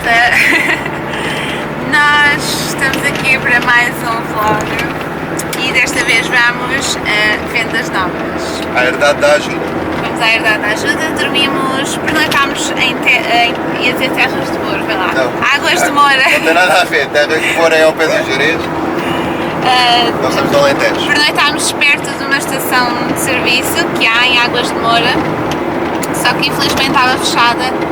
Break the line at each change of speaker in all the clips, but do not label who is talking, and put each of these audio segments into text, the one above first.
malta! Nós estamos aqui para mais um vlog e desta vez vamos a Vendas Novas.
A Herdade da Ajuda.
Vamos à Herdade da Ajuda, dormimos, pernoitámos ia dizer Terras de Moura, vai lá.
Não.
Águas de Moura.
Não tem nada a ver, Terras de Moura é ao pé dos Jerez. Nós estamos no Alentejo.
Pernoitámos perto de uma estação de serviço que há em Águas de Moura, só que infelizmente estava fechada.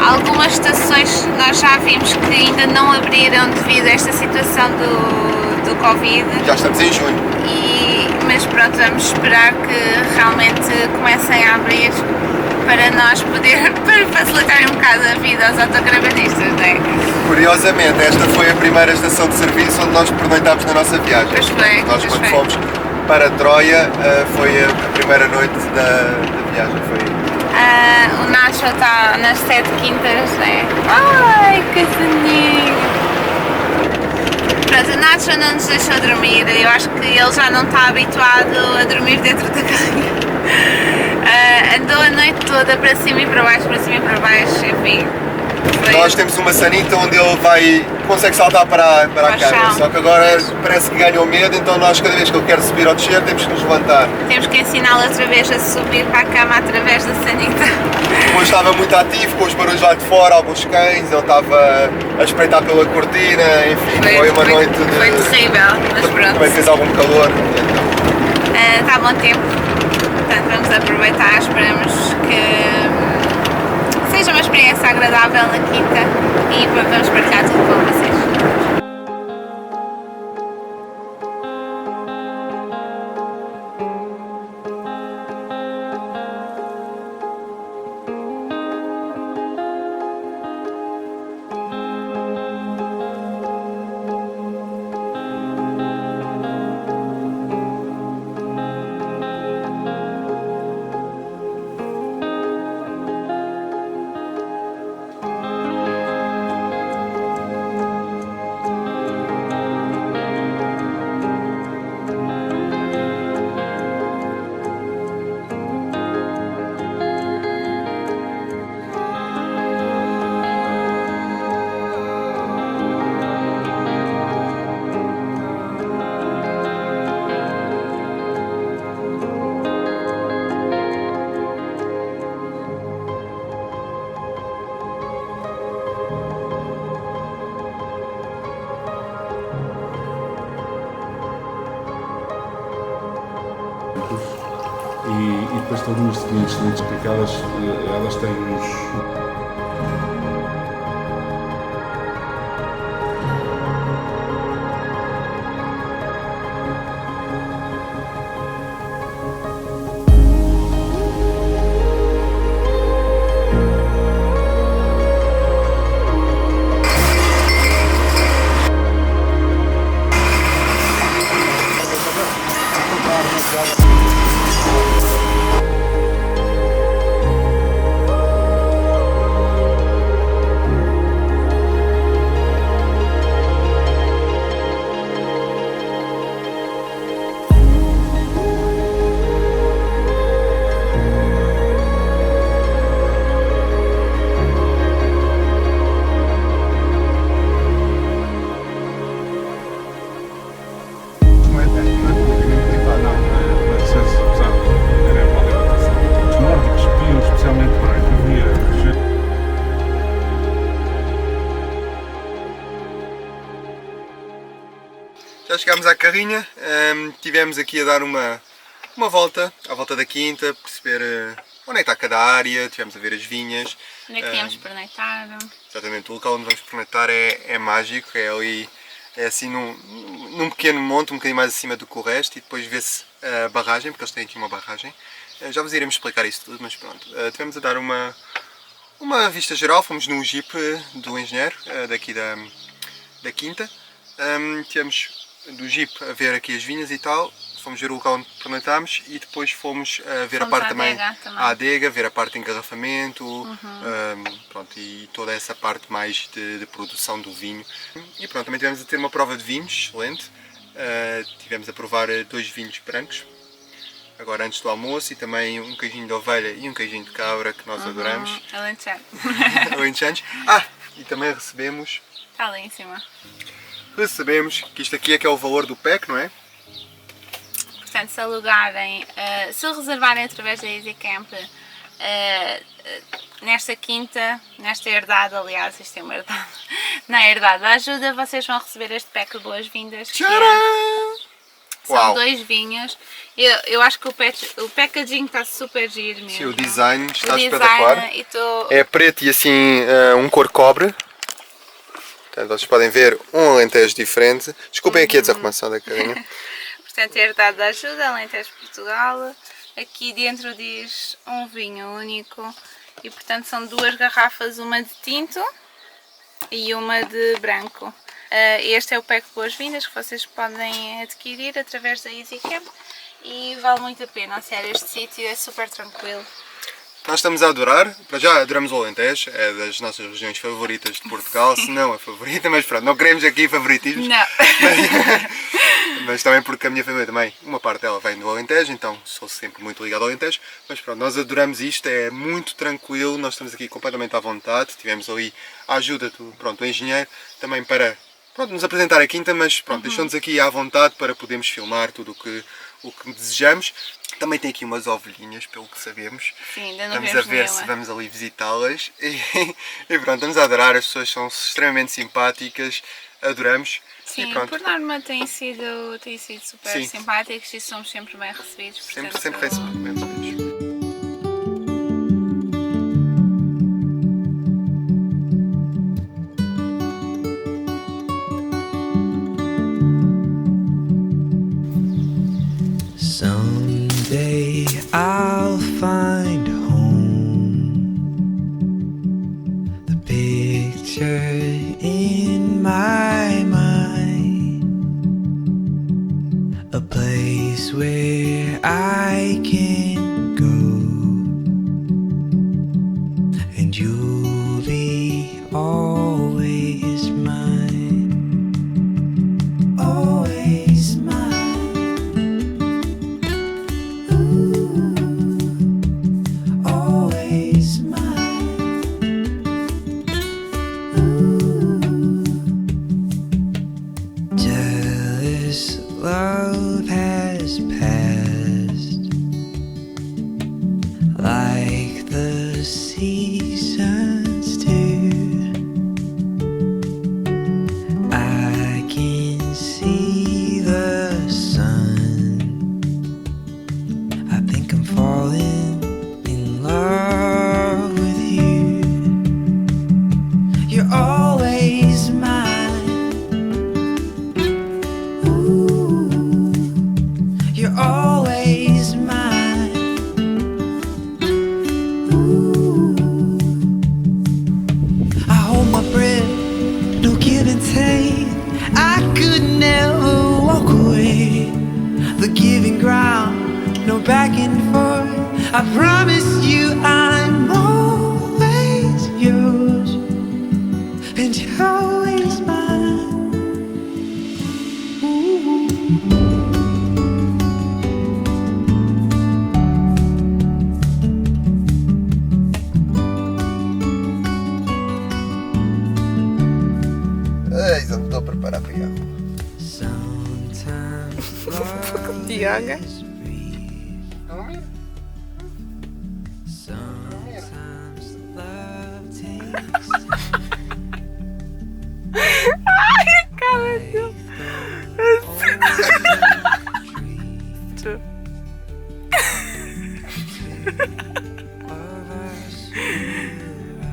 Algumas estações nós já vimos que ainda não abriram devido a esta situação do Covid.
Já estamos em junho.
Mas pronto, vamos esperar que realmente comecem a abrir para nós para facilitar um bocado a vida aos autocaravanistas, não é?
Curiosamente, esta foi a primeira estação de serviço onde nós pernoitámos na nossa viagem.
Pois foi,
Nós
pois
quando
foi.
fomos para Troia, foi a primeira noite da viagem.
O Nacho está nas 7 quintas, né? Ai, que soninho! Pronto, o Nacho não nos deixou dormir, eu acho que ele já não está habituado a dormir dentro da carrinha. Andou a noite toda para cima e para baixo, enfim.
Nós temos uma sanita onde ele consegue saltar para a cama, só que agora parece que ganhou medo, então nós cada vez que ele quer subir ou descer temos que nos levantar.
Temos que ensiná-lo outra vez a subir para a cama através da sanita.
Hoje estava muito ativo com os barulhos lá de fora, alguns cães, ele estava a espreitar pela cortina, enfim, foi uma noite de...
Foi terrível, mas pronto.
Também fez algum calor.
Está bom tempo, portanto vamos aproveitar, esperamos que seja uma experiência agradável na quinta e vamos partilhar tudo com vocês.
E depois estão duas sementes picadas, elas têm uns...
Já chegámos à carrinha, estivemos aqui a dar uma volta, à volta da quinta, perceber onde é que está cada área, estivemos a ver as vinhas.
Onde é que tínhamos pernoitado?
Exatamente, o local onde vamos pernoitar é mágico, é ali, é assim num pequeno monte, um bocadinho mais acima do que o resto, e depois vê-se a barragem, porque eles têm aqui uma barragem. Já vos iremos explicar isso tudo, mas pronto. Estivemos a dar uma vista geral, fomos no Jeep do engenheiro, daqui da quinta. Tivemos do Jeep a ver aqui as vinhas e tal, fomos ver o local onde pernoitámos e depois fomos ver a parte também à adega, ver a parte de engarrafamento, pronto, e toda essa parte mais de produção do vinho. E pronto, também tivemos a ter uma prova de vinhos, excelente. Tivemos a provar 2 vinhos brancos, agora antes do almoço, e também um queijinho de ovelha e um queijinho de cabra que nós adoramos.
Alentejano.
Alentejanos. e também recebemos
Está ali em cima.
que isto aqui é que é o valor do pack, não é?
Portanto, se alugarem, se reservarem através da EasyCamp nesta quinta, nesta herdade, aliás, isto é uma herdade, na herdade da ajuda, vocês vão receber este pack de boas-vindas. São 2 vinhos. Eu acho que o packaging está super giro mesmo.
Sim, o design está
o
espetacular. É preto e assim um cor cobre. Portanto, vocês podem ver um Alentejo diferente. Desculpem aqui a desarrumação da carinha.
Portanto, é herdade da ajuda, Alentejo Portugal. Aqui dentro diz um vinho único. E portanto são 2 garrafas, uma de tinto e uma de branco. Este é o pack de boas-vindas que vocês podem adquirir através da EasyCamp e vale muito a pena, a sério, este sítio é super tranquilo.
Nós estamos a adorar, para já adoramos o Alentejo, é das nossas regiões favoritas de Portugal, se não a favorita, mas pronto, não queremos aqui favoritismos.
Não.
Mas também porque a minha família também, uma parte dela vem do Alentejo, então sou sempre muito ligado ao Alentejo. Mas pronto, nós adoramos isto, é muito tranquilo, nós estamos aqui completamente à vontade. Tivemos ali a ajuda do engenheiro também para nos apresentar a quinta, mas pronto, deixou-nos aqui à vontade para podermos filmar tudo o que desejamos. Também tem aqui umas ovelhinhas, pelo que sabemos.
Sim, ainda não
estamos a ver se vamos ali visitá-las. E pronto, estamos a adorar, as pessoas são extremamente simpáticas, adoramos.
Sim,
e pronto.
Por norma têm sido super simpáticos e somos sempre bem recebidos. Portanto,
Sempre bem recebidos.
Someday I'll find home. The picture in my mind, a place where I can go, and you'll be always mine, always mine. Love has passed like the seasons do. I can see the sun. I think I'm falling in love with you. You're always mine. You're always mine. Ooh. I hold my breath, no give and take. I could never walk away. The giving ground, no back and forth. I promise you I'm always yours, and you're always mine. Ooh.
Ai, não estou preparado para ir.
Tiaga. Ai, a cara dele.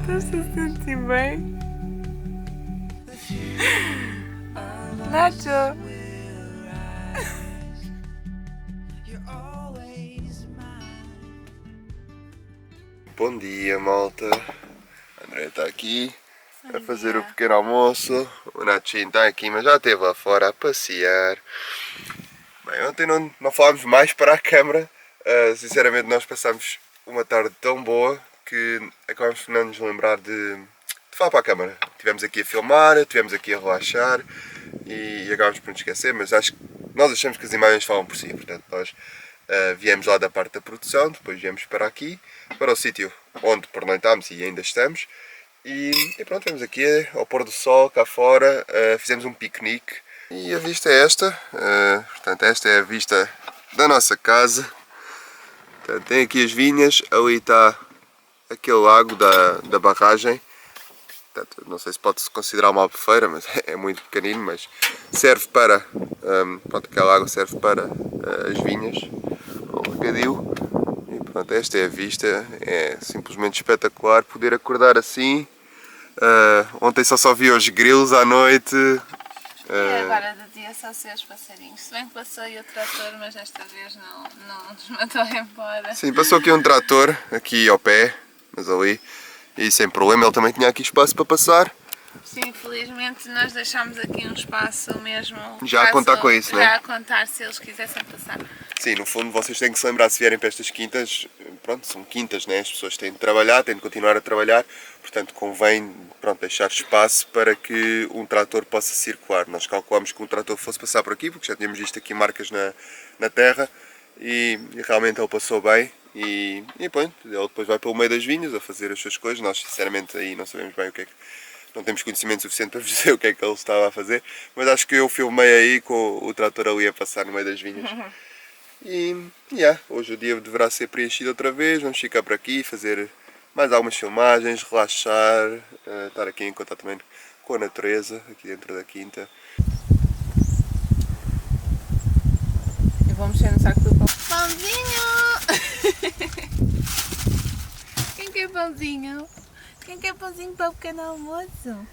Estás a sentir bem? Nacho!
Bom dia, malta. André está aqui a fazer o pequeno almoço. O Nachinho está aqui, mas já esteve lá fora a passear. Bem, ontem não falámos mais para a câmara. Sinceramente, nós passámos uma tarde tão boa que acabámos por não nos lembrar de falar para a câmara. Estivemos aqui a filmar, estivemos aqui a relaxar e acabámos por nos esquecer, mas nós achamos que as imagens falam por si. Portanto, nós viemos lá da parte da produção, depois viemos para aqui, para o sítio onde pernoitámos e ainda estamos, E pronto, vemos aqui ao pôr do sol, cá fora, fizemos um piquenique. E a vista é esta, portanto esta é a vista da nossa casa. Portanto, tem aqui as vinhas, ali está aquele lago da barragem. Portanto, não sei se pode-se considerar uma albufeira, mas é muito pequenino, mas serve para, pronto, aquela água serve para as vinhas, o regadio. E pronto, esta é a vista, é simplesmente espetacular poder acordar assim. Ontem só vi os grilos à noite.
E agora de dia só sei os passarinhos. Se bem que passou aí o trator, mas desta vez não nos mandou embora.
Sim, passou aqui um trator, aqui ao pé, mas ali. E sem problema, ele também tinha aqui espaço para passar.
Sim, felizmente nós deixámos aqui um espaço mesmo.
Já a contar com isso, né?
Já a contar se eles quisessem passar.
Sim, no fundo vocês têm que se lembrar, se vierem para estas quintas, pronto, são quintas, né? As pessoas têm de trabalhar, têm de continuar a trabalhar, portanto convém, pronto, deixar espaço para que um trator possa circular. Nós calculamos que um trator fosse passar por aqui, porque já tínhamos visto aqui marcas na terra e realmente ele passou bem. E pronto, ele depois vai pelo meio das vinhas a fazer as suas coisas. Nós sinceramente aí não sabemos bem o que é que, não temos conhecimento suficiente para dizer o que é que ele estava a fazer, mas acho que eu filmei aí com o trator ali a passar no meio das vinhas. E hoje o dia deverá ser preenchido outra vez, vamos ficar por aqui, fazer mais algumas filmagens, relaxar, estar aqui em contato também com a natureza, aqui dentro da quinta.
Eu vou mexer no saco do pão. Pãozinho! Quem quer pãozinho? Quem quer pãozinho para o pequeno almoço?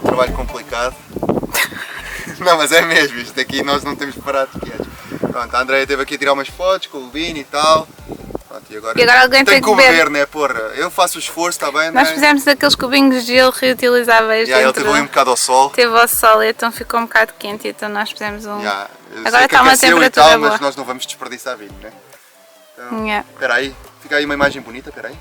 Trabalho complicado. Não, mas é mesmo, isto aqui nós não temos parado quietos. Pronto, a Andreia esteve aqui a tirar umas fotos com o vinho e tal. Pronto, e agora
alguém tem que
beber, né, porra? Eu faço o esforço, está bem,
Nós
né?
fizemos aqueles cubinhos de gelo reutilizáveis.
Ele teve ali um bocado ao sol.
Teve ao sol e então ficou um bocado quente, então nós fizemos um.
Yeah,
Agora está uma
aqueceu e
temperatura
tal,
boa.
mas nós não vamos desperdiçar vinho, né? Então,
Yeah.
espera aí, fica aí uma imagem bonita, espera aí.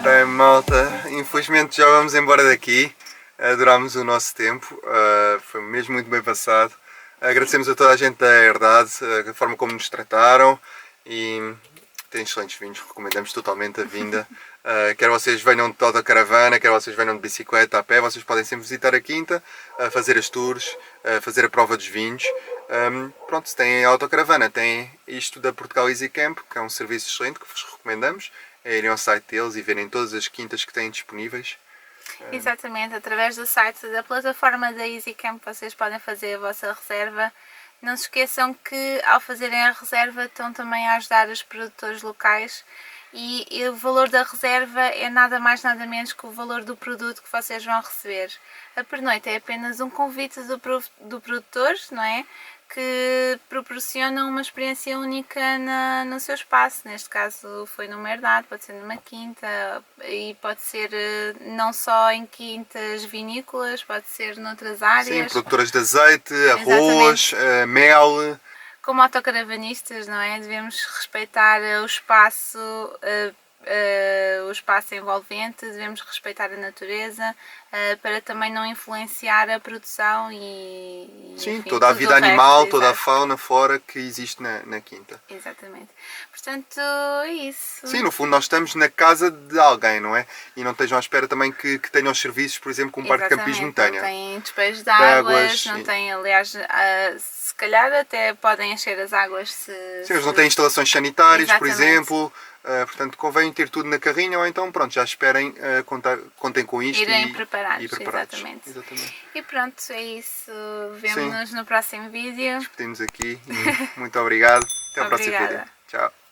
Bem, malta, infelizmente já vamos embora daqui. Adorámos o nosso tempo, foi mesmo muito bem passado. Agradecemos a toda a gente da Herdade, a forma como nos trataram e tem excelentes vinhos, recomendamos totalmente a vinda. Quer vocês venham de toda a caravana, quer vocês venham de bicicleta, a pé, vocês podem sempre visitar a quinta, fazer as tours, fazer a prova dos vinhos. Pronto, se têm a autocaravana, tem isto da Portugal Easy Camp, que é um serviço excelente que vos recomendamos. É irem ao site deles e verem todas as quintas que têm disponíveis.
Exatamente, através do site da plataforma da EasyCamp vocês podem fazer a vossa reserva. Não se esqueçam que ao fazerem a reserva estão também a ajudar os produtores locais e o valor da reserva é nada mais nada menos que o valor do produto que vocês vão receber. A pernoite é apenas um convite do produtor, não é? Que proporciona uma experiência única no seu espaço. Neste caso foi numa herdade, pode ser numa quinta e pode ser não só em quintas vinícolas, pode ser noutras áreas.
Sim, produtoras de azeite, arroz, mel.
Como autocaravanistas, não é? Devemos respeitar o espaço envolvente, devemos respeitar a natureza para também não influenciar a produção e
sim,
enfim,
toda a
tudo
vida
o resto,
animal, toda a
exato.
fauna fora que existe na quinta.
Exatamente. Portanto, é isso.
Sim, no fundo nós estamos na casa de alguém, não é? E não estejam à espera também que tenham os serviços, por exemplo, como um parque de campismo tenha.
Não tem despejos de
De
águas,
águas,
não
sim.
tem, aliás, se calhar até podem encher as águas se...
Sim, eles não têm instalações sanitárias, por
Exatamente.
exemplo, portanto convém ter tudo na carrinha ou então pronto, já esperem, contem com isto
Irem
e
preparados,
preparados.
exatamente. E pronto, é isso. Vemo-nos no próximo vídeo.
Despedimos aqui e muito obrigado. Até ao próximo
Obrigada.
vídeo. Tchau.